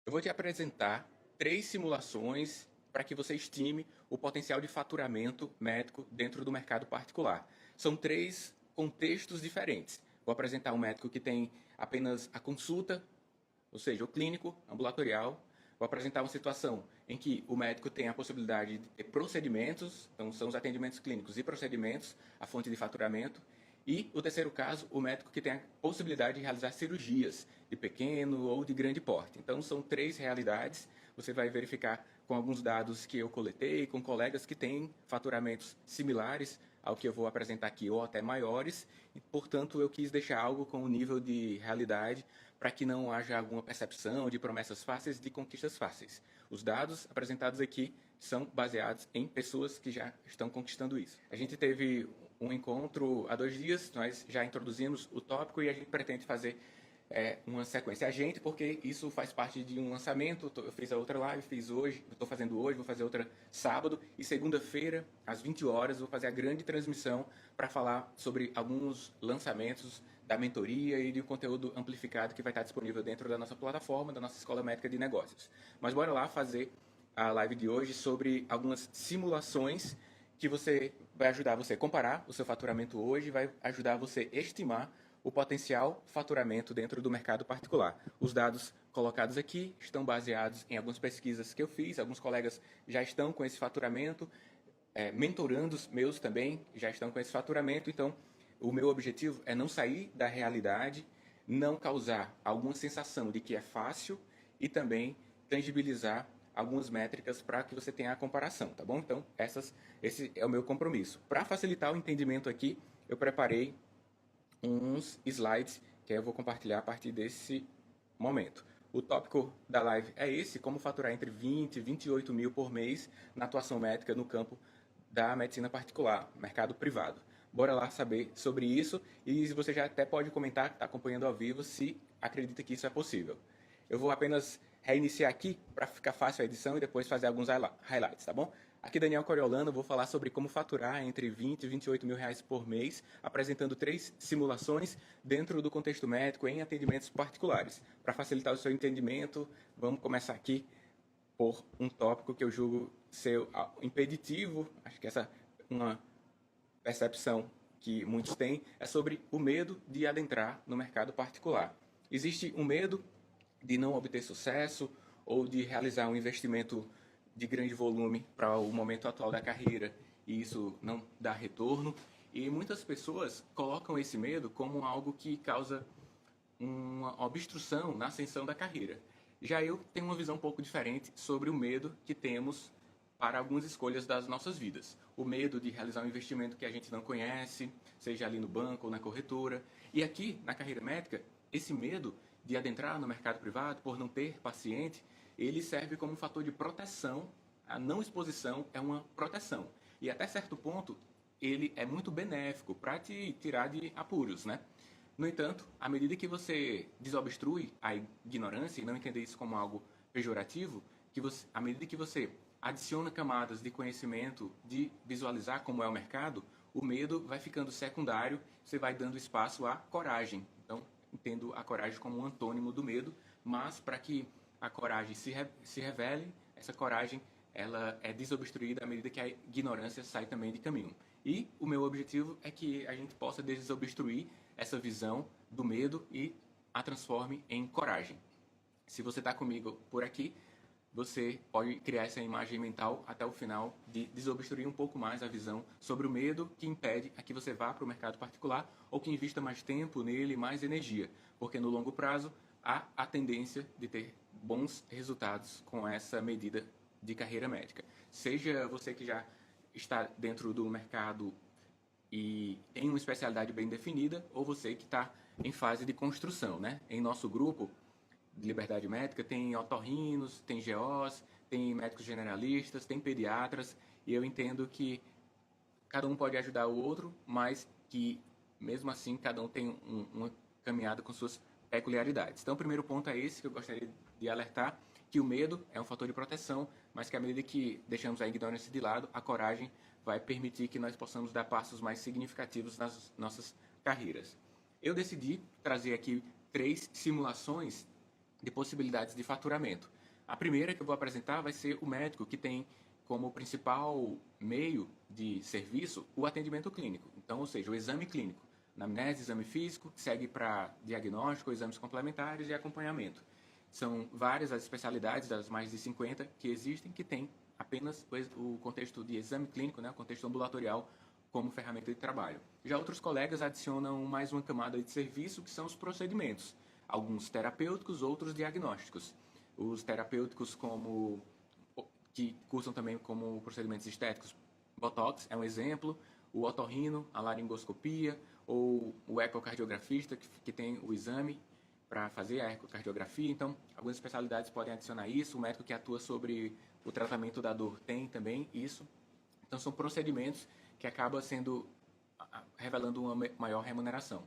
Eu vou te apresentar três simulações para que você estime o potencial de faturamento médico dentro do mercado particular. São três contextos diferentes. Vou apresentar um médico que tem apenas a consulta, ou seja, o clínico, ambulatorial. Vou apresentar uma situação em que o médico tem a possibilidade de ter procedimentos, então são os atendimentos clínicos e procedimentos, a fonte de faturamento. E o terceiro caso, o médico que tem a possibilidade de realizar cirurgias de pequeno ou de grande porte. Então são três realidades. Você vai verificar com alguns dados que eu coletei, com colegas que têm faturamentos similares ao que eu vou apresentar aqui ou até maiores, e portanto eu quis deixar algo com um nível de realidade para que não haja alguma percepção de promessas fáceis, de conquistas fáceis. Os dados apresentados aqui são baseados em pessoas que já estão conquistando isso. A gente teve um encontro há 2 dias, nós já introduzimos o tópico e a gente pretende fazer uma sequência. A gente, porque isso faz parte de um lançamento, eu fiz a outra live, fiz hoje, estou fazendo hoje, vou fazer outra sábado, e segunda-feira, às 20 horas, vou fazer a grande transmissão para falar sobre alguns lançamentos da mentoria e de um conteúdo amplificado que vai estar disponível dentro da nossa plataforma, da nossa Escola Médica de Negócios. Mas bora lá fazer a live de hoje sobre algumas simulações que vai ajudar você a comparar o seu faturamento hoje, vai ajudar você a estimar o potencial faturamento dentro do mercado particular. Os dados colocados aqui estão baseados em algumas pesquisas que eu fiz, alguns colegas já estão com esse faturamento, mentorandos meus também já estão com esse faturamento, então o meu objetivo é não sair da realidade, não causar alguma sensação de que é fácil e também tangibilizar algumas métricas para que você tenha a comparação, tá bom? Então, esse é o meu compromisso. Para facilitar o entendimento aqui, eu preparei uns slides que eu vou compartilhar a partir desse momento. O tópico da live é esse, como faturar entre 20 e 28 mil por mês na atuação médica no campo da medicina particular, mercado privado. Bora lá saber sobre isso e você já até pode comentar, está acompanhando ao vivo, se acredita que isso é possível. Eu vou apenas reiniciar aqui para ficar fácil a edição e depois fazer alguns highlights, tá bom? Aqui Daniel Coriolano, vou falar sobre como faturar entre 20 e 28 mil reais por mês, apresentando três simulações dentro do contexto médico em atendimentos particulares. Para facilitar o seu entendimento, vamos começar aqui por um tópico que eu julgo ser impeditivo, acho que essa é uma percepção que muitos têm, é sobre o medo de adentrar no mercado particular. Existe um medo de não obter sucesso ou de realizar um investimento de grande volume para o momento atual da carreira e isso não dá retorno. E muitas pessoas colocam esse medo como algo que causa uma obstrução na ascensão da carreira. Já eu tenho uma visão um pouco diferente sobre o medo que temos para algumas escolhas das nossas vidas. O medo de realizar um investimento que a gente não conhece, seja ali no banco ou na corretora. E aqui, na carreira médica, esse medo de adentrar no mercado privado por não ter paciente, ele serve como um fator de proteção. A não exposição é uma proteção. E até certo ponto, ele é muito benéfico para te tirar de apuros, né? No entanto, à medida que você desobstrui a ignorância e não entender isso como algo pejorativo, à medida que você adiciona camadas de conhecimento, de visualizar como é o mercado, o medo vai ficando secundário, você vai dando espaço à coragem. Então, entendo a coragem como um antônimo do medo, mas para que a coragem se revele, essa coragem ela é desobstruída à medida que a ignorância sai também de caminho. E o meu objetivo é que a gente possa desobstruir essa visão do medo e a transforme em coragem. Se você está comigo por aqui, você pode criar essa imagem mental até o final de desobstruir um pouco mais a visão sobre o medo que impede a que você vá para o mercado particular ou que invista mais tempo nele, mais energia, porque no longo prazo há a tendência de ter bons resultados com essa medida de carreira médica. Seja você que já está dentro do mercado e tem uma especialidade bem definida, ou você que está em fase de construção, né? Em nosso grupo de liberdade médica tem otorrinos, tem GOs, tem médicos generalistas, tem pediatras, e eu entendo que cada um pode ajudar o outro, mas que mesmo assim cada um tem uma caminhada com suas peculiaridades. Então o primeiro ponto é esse que eu gostaria de alertar, que o medo é um fator de proteção, mas que à medida que deixamos a ignorância de lado, a coragem vai permitir que nós possamos dar passos mais significativos nas nossas carreiras. Eu decidi trazer aqui três simulações de possibilidades de faturamento. A primeira que eu vou apresentar vai ser o médico que tem como principal meio de serviço o atendimento clínico. Então, ou seja, o exame clínico, anamnese, exame físico, que segue para diagnóstico, exames complementares e acompanhamento. São várias as especialidades, das mais de 50 que existem, que têm apenas o contexto de exame clínico, né, o contexto ambulatorial, como ferramenta de trabalho. Já outros colegas adicionam mais uma camada de serviço, que são os procedimentos, alguns terapêuticos, outros diagnósticos. Os terapêuticos que cursam também como procedimentos estéticos, Botox é um exemplo, o otorrino, a laringoscopia, ou o ecocardiografista, que tem o exame para fazer a ecocardiografia. Então, algumas especialidades podem adicionar isso. O médico que atua sobre o tratamento da dor tem também isso. Então, são procedimentos que acabam revelando uma maior remuneração.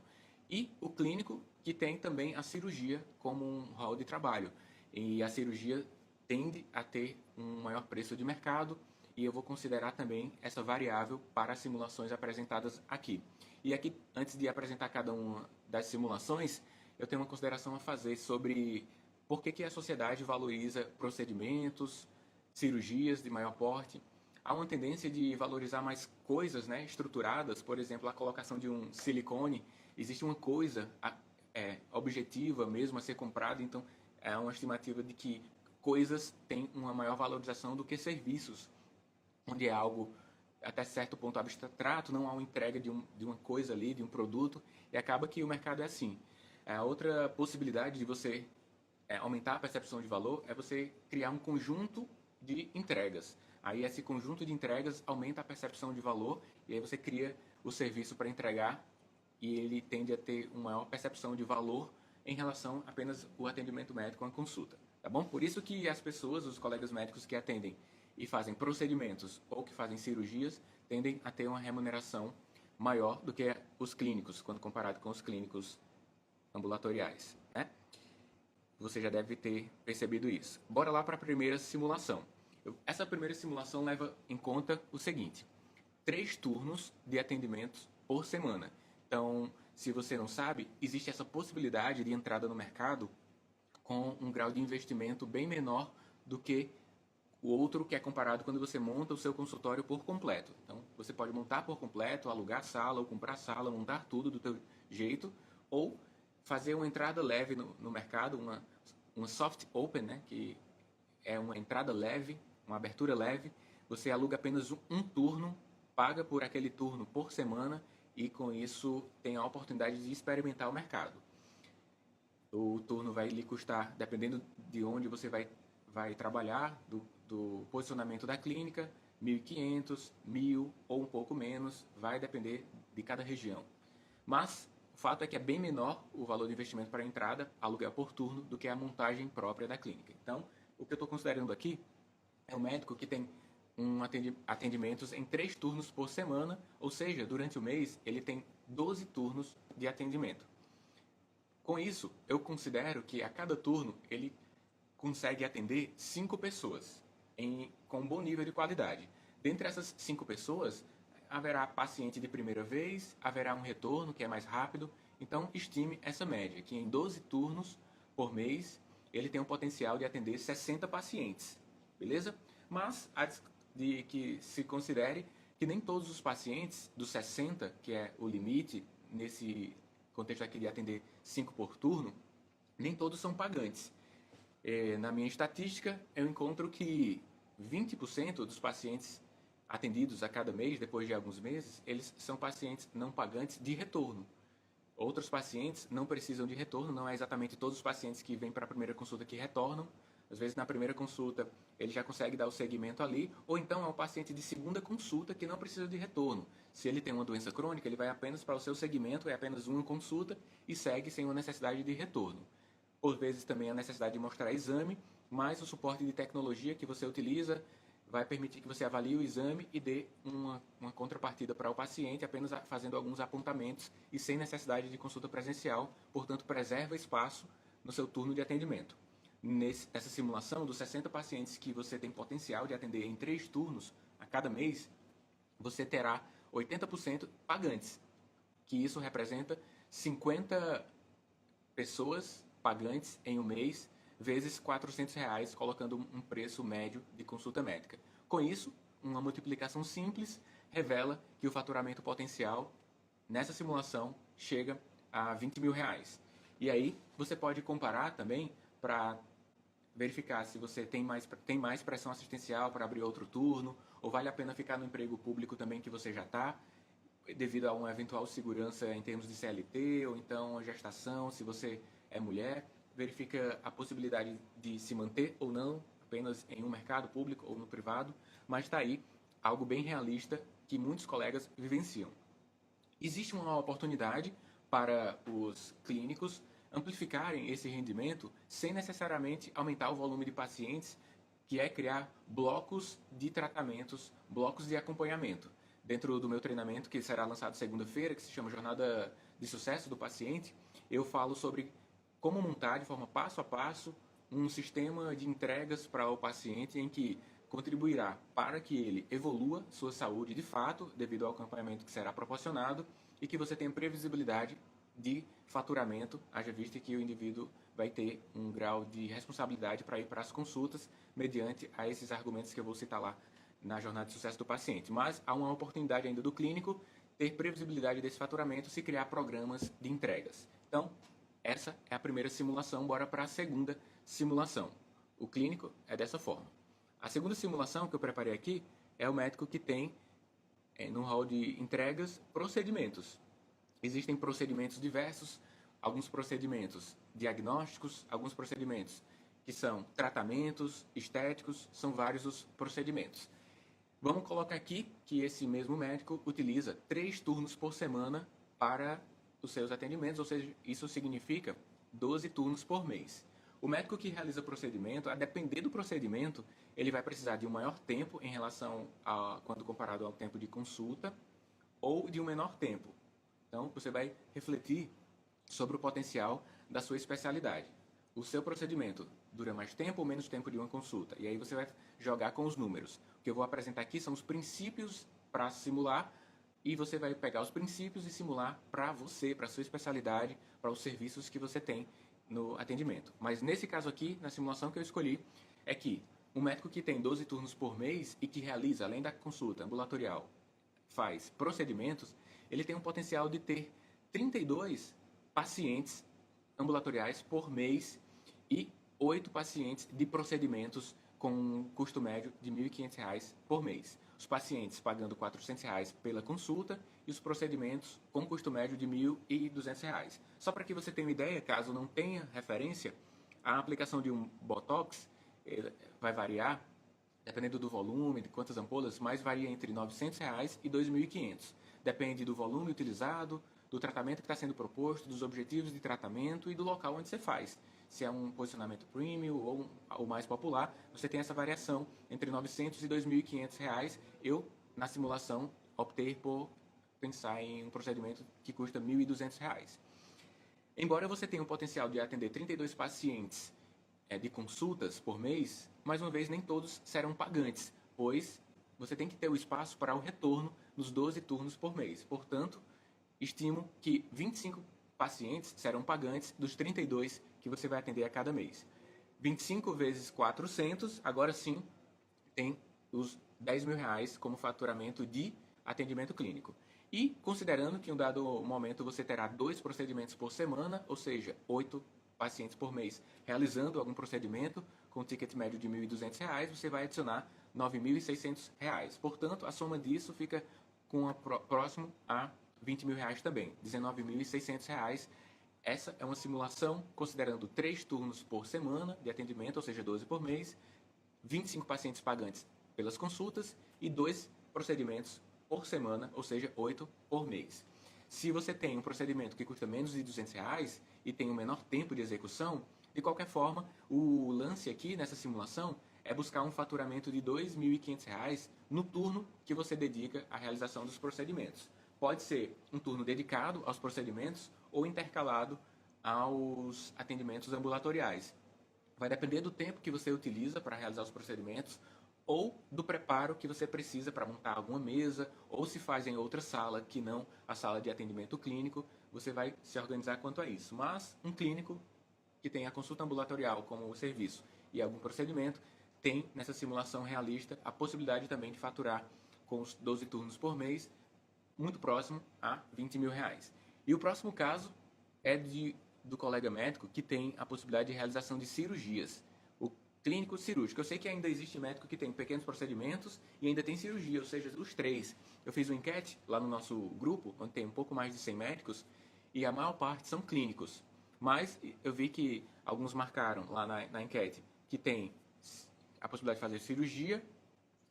E o clínico, que tem também a cirurgia como um rol de trabalho. E a cirurgia tende a ter um maior preço de mercado, e eu vou considerar também essa variável para as simulações apresentadas aqui. E aqui, antes de apresentar cada uma das simulações, eu tenho uma consideração a fazer sobre por que a sociedade valoriza procedimentos, cirurgias de maior porte. Há uma tendência de valorizar mais coisas, né, estruturadas, por exemplo, a colocação de um silicone. Existe uma coisa objetiva mesmo a ser comprada, então é uma estimativa de que coisas têm uma maior valorização do que serviços, onde é algo até certo ponto abstrato, não há uma entrega de uma coisa ali, de um produto, e acaba que o mercado é assim. A outra possibilidade de você aumentar a percepção de valor é você criar um conjunto de entregas. Aí esse conjunto de entregas aumenta a percepção de valor, e aí você cria o serviço para entregar, e ele tende a ter uma maior percepção de valor em relação a apenas o atendimento médico, uma consulta. Tá bom? Por isso que as pessoas, os colegas médicos que atendem e fazem procedimentos ou que fazem cirurgias, tendem a ter uma remuneração maior do que os clínicos, quando comparado com os clínicos ambulatoriais, né? Você já deve ter percebido isso. Bora lá para a primeira simulação. Essa primeira simulação leva em conta o seguinte: 3 turnos de atendimentos por semana. Então, se você não sabe, existe essa possibilidade de entrada no mercado com um grau de investimento bem menor do que o outro, que é comparado quando você monta o seu consultório por completo. Então, você pode montar por completo, alugar sala ou comprar sala, montar tudo do teu jeito, ou fazer uma entrada leve no mercado, uma soft open, né, que é uma entrada leve, uma abertura leve. Você aluga apenas um turno, paga por aquele turno por semana, e com isso tem a oportunidade de experimentar o mercado. O turno vai lhe custar, dependendo de onde você vai trabalhar, do posicionamento da clínica, 1.500, 1.000 ou um pouco menos, vai depender de cada região. Mas o fato é que é bem menor o valor de investimento para a entrada, aluguel por turno, do que a montagem própria da clínica. Então, o que eu estou considerando aqui é um médico que tem atendimentos em 3 turnos por semana, ou seja, durante o mês ele tem 12 turnos de atendimento. Com isso, eu considero que a cada turno ele consegue atender 5 pessoas com um bom nível de qualidade. Dentre essas 5 pessoas, haverá paciente de primeira vez, haverá um retorno que é mais rápido. Então, estime essa média, que em 12 turnos por mês, ele tem um potencial de atender 60 pacientes. Beleza? Mas há de que se considere que nem todos os pacientes dos 60, que é o limite, nesse contexto aqui de atender 5 por turno, nem todos são pagantes. Na minha estatística, eu encontro que 20% dos pacientes atendidos a cada mês, depois de alguns meses, eles são pacientes não pagantes de retorno. Outros pacientes não precisam de retorno, não é exatamente todos os pacientes que vêm para a primeira consulta que retornam. Às vezes, na primeira consulta, ele já consegue dar o segmento ali, ou então é um paciente de segunda consulta que não precisa de retorno. Se ele tem uma doença crônica, ele vai apenas para o seu segmento, é apenas uma consulta e segue sem uma necessidade de retorno. Por vezes também a necessidade de mostrar exame, mas o suporte de tecnologia que você utiliza vai permitir que você avalie o exame e dê uma contrapartida para o paciente, apenas fazendo alguns apontamentos e sem necessidade de consulta presencial, portanto preserva espaço no seu turno de atendimento. Nessa simulação, dos 60 pacientes que você tem potencial de atender em 3 turnos a cada mês, você terá 80% pagantes, que isso representa 50 pessoas pagantes em um mês vezes R$ 400, colocando um preço médio de consulta médica. Com isso, uma multiplicação simples revela que o faturamento potencial nessa simulação chega a R$ 20.000. E aí você pode comparar também para verificar se você tem mais pressão assistencial para abrir outro turno, ou vale a pena ficar no emprego público também que você já está, devido a uma eventual segurança em termos de CLT, ou então gestação, se você é mulher, verifica a possibilidade de se manter ou não apenas em um mercado público ou no privado, mas está aí algo bem realista que muitos colegas vivenciam. Existe uma oportunidade para os clínicos amplificarem esse rendimento sem necessariamente aumentar o volume de pacientes, que é criar blocos de tratamentos, blocos de acompanhamento. Dentro do meu treinamento, que será lançado segunda-feira, que se chama Jornada de Sucesso do Paciente, eu falo sobre como montar de forma passo a passo um sistema de entregas para o paciente em que contribuirá para que ele evolua sua saúde de fato, devido ao acompanhamento que será proporcionado, e que você tenha previsibilidade de faturamento, haja vista que o indivíduo vai ter um grau de responsabilidade para ir para as consultas, mediante a esses argumentos que eu vou citar lá na jornada de sucesso do paciente. Mas há uma oportunidade ainda do clínico ter previsibilidade desse faturamento se criar programas de entregas. Então, essa é a primeira simulação, bora para a segunda simulação. O clínico é dessa forma. A segunda simulação que eu preparei aqui é o médico que tem, no hall de entregas, procedimentos. Existem procedimentos diversos, alguns procedimentos diagnósticos, alguns procedimentos que são tratamentos estéticos, são vários os procedimentos. Vamos colocar aqui que esse mesmo médico utiliza 3 turnos por semana para os seus atendimentos, ou seja, isso significa 12 turnos por mês. O médico que realiza procedimento, a depender do procedimento, ele vai precisar de um maior tempo em relação a quando comparado ao tempo de consulta, ou de um menor tempo. Então, você vai refletir sobre o potencial da sua especialidade. O seu procedimento dura mais tempo ou menos tempo de uma consulta? E aí você vai jogar com os números. O que eu vou apresentar aqui são os princípios para simular, e você vai pegar os princípios e simular para você, para a sua especialidade, para os serviços que você tem no atendimento. Mas nesse caso aqui, na simulação que eu escolhi, é que um médico que tem 12 turnos por mês e que realiza, além da consulta ambulatorial, faz procedimentos, ele tem um potencial de ter 32 pacientes ambulatoriais por mês e 8 pacientes de procedimentos com um custo médio de R$ 1.500 por mês. Os pacientes pagando R$ 400 pela consulta e os procedimentos com custo médio de R$ 1.200. Só para que você tenha uma ideia, caso não tenha referência, a aplicação de um Botox vai variar, dependendo do volume, de quantas ampolas, mas varia entre R$ 900 e R$ 2.500. Depende do volume utilizado, do tratamento que está sendo proposto, dos objetivos de tratamento e do local onde você faz. Se é um posicionamento premium ou o mais popular, você tem essa variação entre R$ 900 e R$ 2.500. Eu, na simulação, optei por pensar em um procedimento que custa R$ 1.200. Embora você tenha um potencial de atender 32 pacientes de consultas por mês, mais uma vez, nem todos serão pagantes, pois você tem que ter o espaço para o retorno nos 12 turnos por mês. Portanto, estimo que 25 pacientes serão pagantes dos 32 que você vai atender a cada mês. 25 vezes 400, agora sim, tem os R$ 10.000 como faturamento de atendimento clínico. E considerando que em um dado momento você terá 2 procedimentos por semana, ou seja, 8 pacientes por mês realizando algum procedimento com ticket médio de R$ 1.200, você vai adicionar R$ 9.600. Portanto, a soma disso fica próximo a R$ 20.000 também, R$ 19.600. Essa é uma simulação considerando 3 turnos por semana de atendimento, ou seja, 12 por mês, 25 pacientes pagantes pelas consultas e 2 procedimentos por semana, ou seja, 8 por mês. Se você tem um procedimento que custa menos de R$ 200 e tem um menor tempo de execução, de qualquer forma, o lance aqui nessa simulação é buscar um faturamento de R$ 2.500 no turno que você dedica à realização dos procedimentos. Pode ser um turno dedicado aos procedimentos ou intercalado aos atendimentos ambulatoriais. Vai depender do tempo que você utiliza para realizar os procedimentos ou do preparo que você precisa para montar alguma mesa, ou se faz em outra sala que não a sala de atendimento clínico, você vai se organizar quanto a isso. Mas um clínico que tem a consulta ambulatorial como serviço e algum procedimento, tem nessa simulação realista a possibilidade também de faturar com os 12 turnos por mês, muito próximo a R$ 20.000. E o próximo caso é do colega médico que tem a possibilidade de realização de cirurgias, o clínico cirúrgico. Eu sei que ainda existe médico que tem pequenos procedimentos e ainda tem cirurgia, ou seja, os três. Eu fiz uma enquete lá no nosso grupo, onde tem um pouco mais de 100 médicos, e a maior parte são clínicos. Mas eu vi que alguns marcaram lá na enquete que tem a possibilidade de fazer cirurgia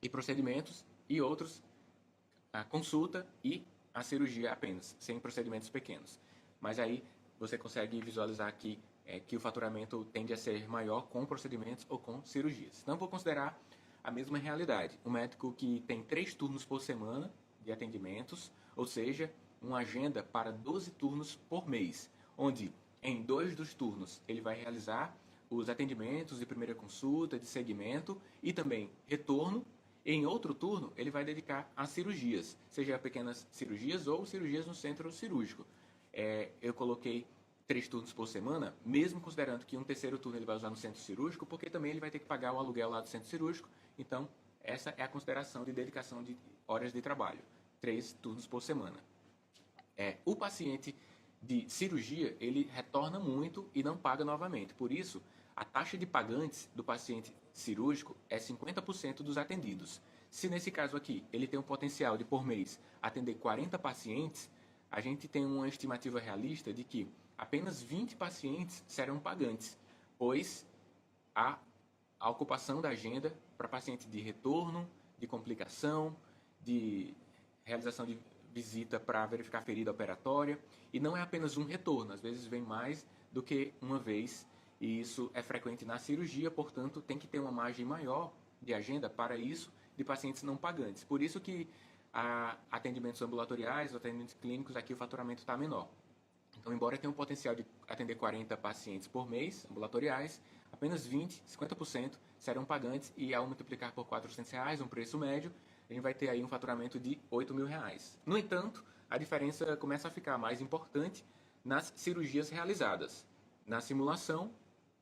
e procedimentos, e outros a consulta e a cirurgia apenas, sem procedimentos pequenos. Mas aí você consegue visualizar aqui que o faturamento tende a ser maior com procedimentos ou com cirurgias. Então, vou considerar a mesma realidade. Um médico que tem 3 turnos por semana de atendimentos, ou seja, uma agenda para 12 turnos por mês, onde em 2 dos turnos ele vai realizar os atendimentos de primeira consulta, de segmento e também retorno. Em outro turno, ele vai dedicar a cirurgias, seja pequenas cirurgias ou cirurgias no centro cirúrgico. Eu coloquei 3 turnos por semana, mesmo considerando que um terceiro turno ele vai usar no centro cirúrgico, porque também ele vai ter que pagar o aluguel lá do centro cirúrgico. Então, essa é a consideração de dedicação de horas de trabalho, 3 turnos por semana. O paciente de cirurgia, ele retorna muito e não paga novamente. Por isso, a taxa de pagantes do paciente cirúrgico é 50% dos atendidos. Se nesse caso aqui, ele tem um potencial de, por mês, atender 40 pacientes, a gente tem uma estimativa realista de que apenas 20 pacientes serão pagantes, pois a ocupação da agenda para paciente de retorno, de complicação, de realização de visita para verificar ferida operatória, e não é apenas um retorno, às vezes vem mais do que uma vez, e isso é frequente na cirurgia, portanto, tem que ter uma margem maior de agenda para isso de pacientes não pagantes. Por isso que atendimentos ambulatoriais, atendimentos clínicos, aqui o faturamento está menor. Então, embora tenha um potencial de atender 40 pacientes por mês, ambulatoriais, apenas 20, 50% serão pagantes, e ao multiplicar por R$ 400, um preço médio, a gente vai ter aí um faturamento de R$ 8.000. No entanto, a diferença começa a ficar mais importante nas cirurgias realizadas. Na simulação,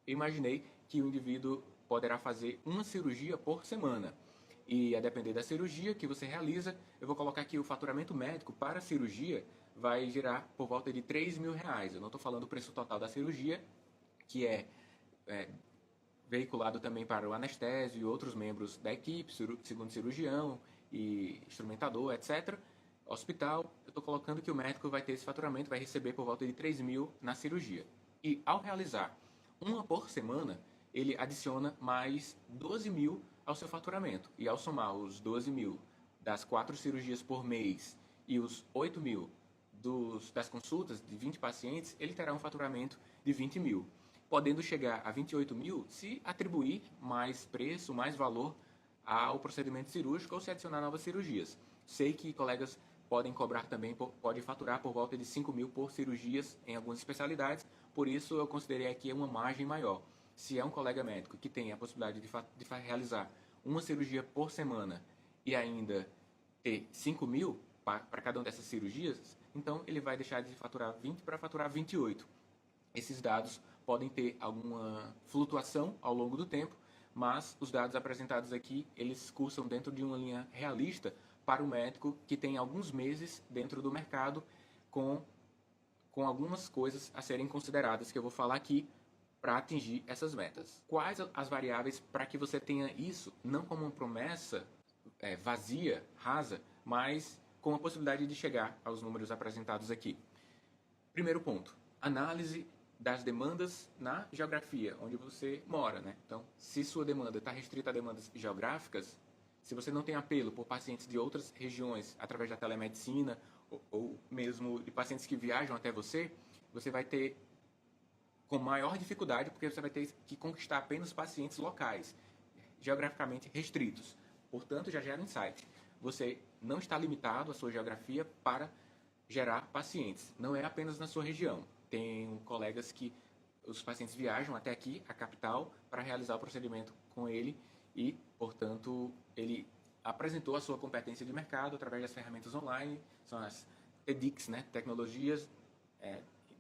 eu imaginei que o indivíduo poderá fazer uma cirurgia por semana. E a depender da cirurgia que você realiza, eu vou colocar aqui o faturamento médico para a cirurgia vai girar por volta de R$ 3.000. Eu não estou falando o preço total da cirurgia, que é veiculado também para o anestésio e outros membros da equipe, segundo cirurgião e instrumentador, etc. Hospital, eu estou colocando que o médico vai ter esse faturamento, vai receber por volta de R$ 3.000 na cirurgia. E ao realizar uma por semana, ele adiciona mais R$ 12.000 ao seu faturamento. E ao somar os 12.000 das 4 cirurgias por mês e os 8.000 das consultas de 20 pacientes, ele terá um faturamento de R$ 20.000, podendo chegar a R$ 28.000 se atribuir mais preço, mais valor ao procedimento cirúrgico ou se adicionar novas cirurgias. Sei que colegas podem cobrar também, podem faturar por volta de R$ 5.000 por cirurgias em algumas especialidades, por isso eu considerei aqui uma margem maior. Se é um colega médico que tem a possibilidade de realizar uma cirurgia por semana e ainda ter R$ 5.000 para cada uma dessas cirurgias, então ele vai deixar de faturar 20 para faturar 28. Esses dados podem ter alguma flutuação ao longo do tempo, mas os dados apresentados aqui, eles cursam dentro de uma linha realista para o médico que tem alguns meses dentro do mercado com algumas coisas a serem consideradas que eu vou falar aqui para atingir essas metas. Quais as variáveis para que você tenha isso, não como uma promessa vazia, rasa, mas com a possibilidade de chegar aos números apresentados aqui? Primeiro ponto, análise das demandas na geografia onde você mora, né? Então, se sua demanda está restrita a demandas geográficas, se você não tem apelo por pacientes de outras regiões através da telemedicina ou mesmo de pacientes que viajam até você, você vai ter com maior dificuldade, porque você vai ter que conquistar apenas pacientes locais, geograficamente restritos. Portanto, já gera um insight. Você não está limitado à sua geografia para gerar pacientes. Não é apenas na sua região. Tem colegas que os pacientes viajam até aqui, a capital, para realizar o procedimento com ele e, portanto, ele apresentou a sua competência de mercado através das ferramentas online, são as TEDx, né, tecnologias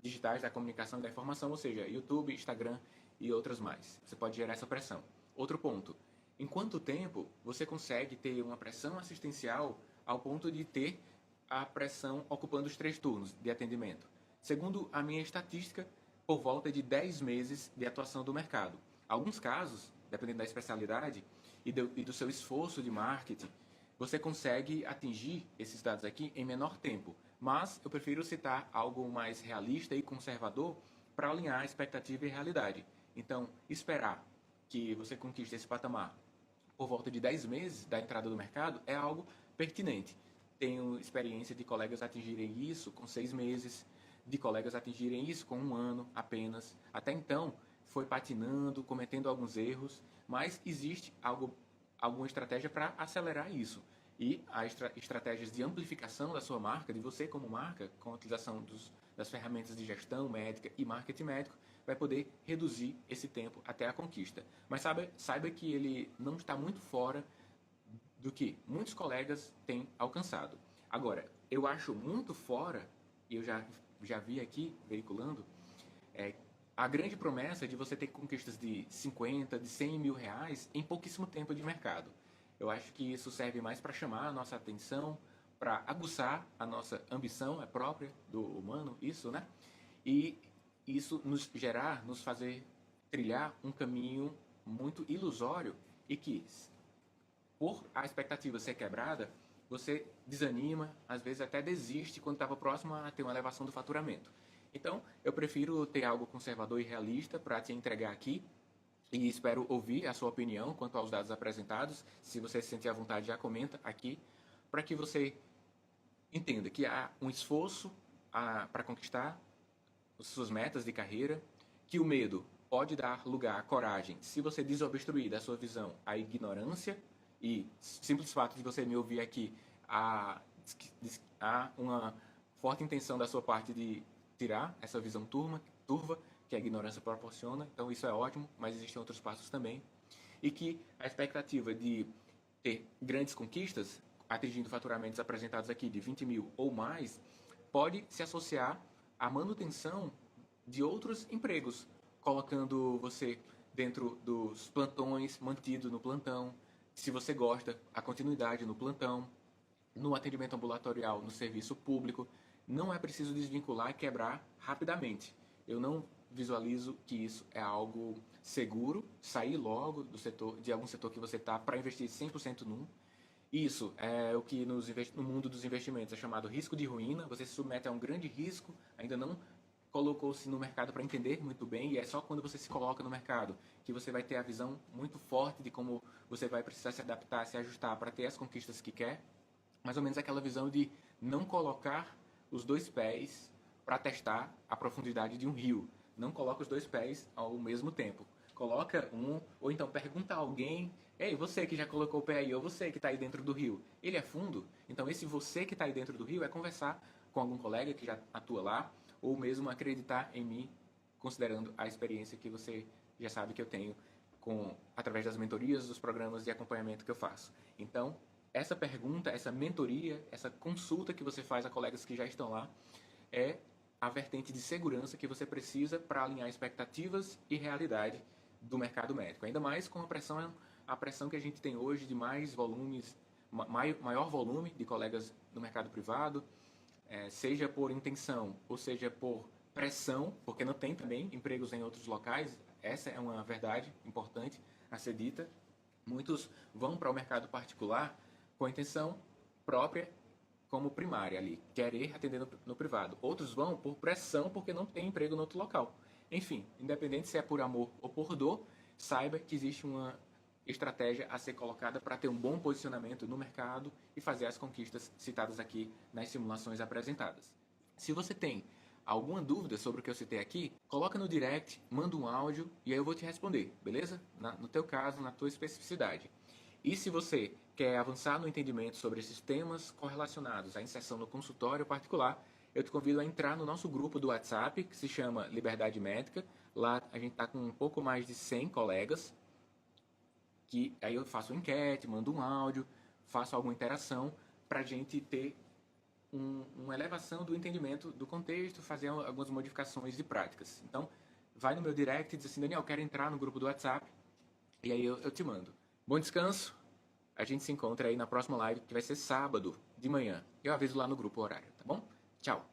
digitais da comunicação e da informação, ou seja, YouTube, Instagram e outras mais. Você pode gerar essa pressão. Outro ponto, em quanto tempo você consegue ter uma pressão assistencial ao ponto de ter a pressão ocupando os 3 turnos de atendimento? Segundo a minha estatística, por volta de 10 meses de atuação do mercado. Alguns casos, dependendo da especialidade e do seu esforço de marketing, você consegue atingir esses dados aqui em menor tempo. Mas eu prefiro citar algo mais realista e conservador para alinhar a expectativa e a realidade. Então, esperar que você conquiste esse patamar por volta de 10 meses da entrada do mercado é algo pertinente. Tenho experiência de colegas atingirem isso com 6 meses, de colegas atingirem isso com 1 ano apenas. Até então, foi patinando, cometendo alguns erros, mas existe alguma estratégia para acelerar isso. E as estratégias de amplificação da sua marca, de você como marca, com a utilização das ferramentas de gestão médica e marketing médico, vai poder reduzir esse tempo até a conquista. Mas saiba que ele não está muito fora do que muitos colegas têm alcançado. Agora, eu acho muito fora, e eu já vi aqui veiculando, a grande promessa de você ter conquistas de 50, de 100 mil reais em pouquíssimo tempo de mercado. Eu acho que isso serve mais para chamar a nossa atenção, para aguçar a nossa ambição, é própria do humano, isso, né? E isso nos fazer trilhar um caminho muito ilusório e que, por a expectativa ser quebrada, você desanima, às vezes até desiste quando estava próximo a ter uma elevação do faturamento. Então, eu prefiro ter algo conservador e realista para te entregar aqui e espero ouvir a sua opinião quanto aos dados apresentados. Se você se sentir à vontade, já comenta aqui, para que você entenda que há um esforço para conquistar as suas metas de carreira, que o medo pode dar lugar à coragem se você desobstruir da sua visão a ignorância e simples fato de você me ouvir aqui, há uma forte intenção da sua parte de tirar essa visão turva que a ignorância proporciona, então isso é ótimo, mas existem outros passos também, e que a expectativa de ter grandes conquistas, atingindo faturamentos apresentados aqui de 20 mil ou mais, pode se associar à manutenção de outros empregos, colocando você dentro dos plantões, mantido no plantão, se você gosta, a continuidade no plantão, no atendimento ambulatorial, no serviço público. Não é preciso desvincular e quebrar rapidamente. Eu não visualizo que isso é algo seguro, sair logo do setor, de algum setor que você está para investir 100% num. Isso é o que no mundo dos investimentos é chamado risco de ruína. Você se submete a um grande risco, ainda não colocou-se no mercado para entender muito bem, e é só quando você se coloca no mercado que você vai ter a visão muito forte de como você vai precisar se adaptar, se ajustar para ter as conquistas que quer. Mais ou menos aquela visão de não colocar os 2 pés para testar a profundidade de um rio. Não coloca os 2 pés ao mesmo tempo. Coloca um, ou então pergunta a alguém: ei, você que já colocou o pé aí, ou você que está aí dentro do rio, ele é fundo? Então esse você que está aí dentro do rio é conversar com algum colega que já atua lá, ou mesmo acreditar em mim, considerando a experiência que você já sabe que eu tenho através das mentorias, dos programas de acompanhamento que eu faço. Então, essa pergunta, essa mentoria, essa consulta que você faz a colegas que já estão lá, é a vertente de segurança que você precisa para alinhar expectativas e realidade do mercado médico. Ainda mais com a pressão que a gente tem hoje de mais volumes, maior volume de colegas no mercado privado, seja por intenção ou seja por pressão, porque não tem também empregos em outros locais. Essa é uma verdade importante a ser dita. Muitos vão para o mercado particular com a intenção própria como primária ali, querer atender no privado. Outros vão por pressão porque não tem emprego no outro local. Enfim, independente se é por amor ou por dor, saiba que existe uma estratégia a ser colocada para ter um bom posicionamento no mercado e fazer as conquistas citadas aqui nas simulações apresentadas. Se você tem alguma dúvida sobre o que eu citei aqui, coloca no direct, manda um áudio e aí eu vou te responder, beleza? No teu caso, na tua especificidade. E se você quer avançar no entendimento sobre esses temas correlacionados à inserção no consultório particular, eu te convido a entrar no nosso grupo do WhatsApp, que se chama Liberdade Médica. Lá a gente está com um pouco mais de 100 colegas, que aí eu faço uma enquete, mando um áudio, faço alguma interação para a gente ter uma elevação do entendimento do contexto, fazer algumas modificações de práticas. Então, vai no meu direct e diz assim, Daniel, quero entrar no grupo do WhatsApp, e aí eu te mando. Bom descanso, a gente se encontra aí na próxima live, que vai ser sábado de manhã. Eu aviso lá no grupo o horário, tá bom? Tchau!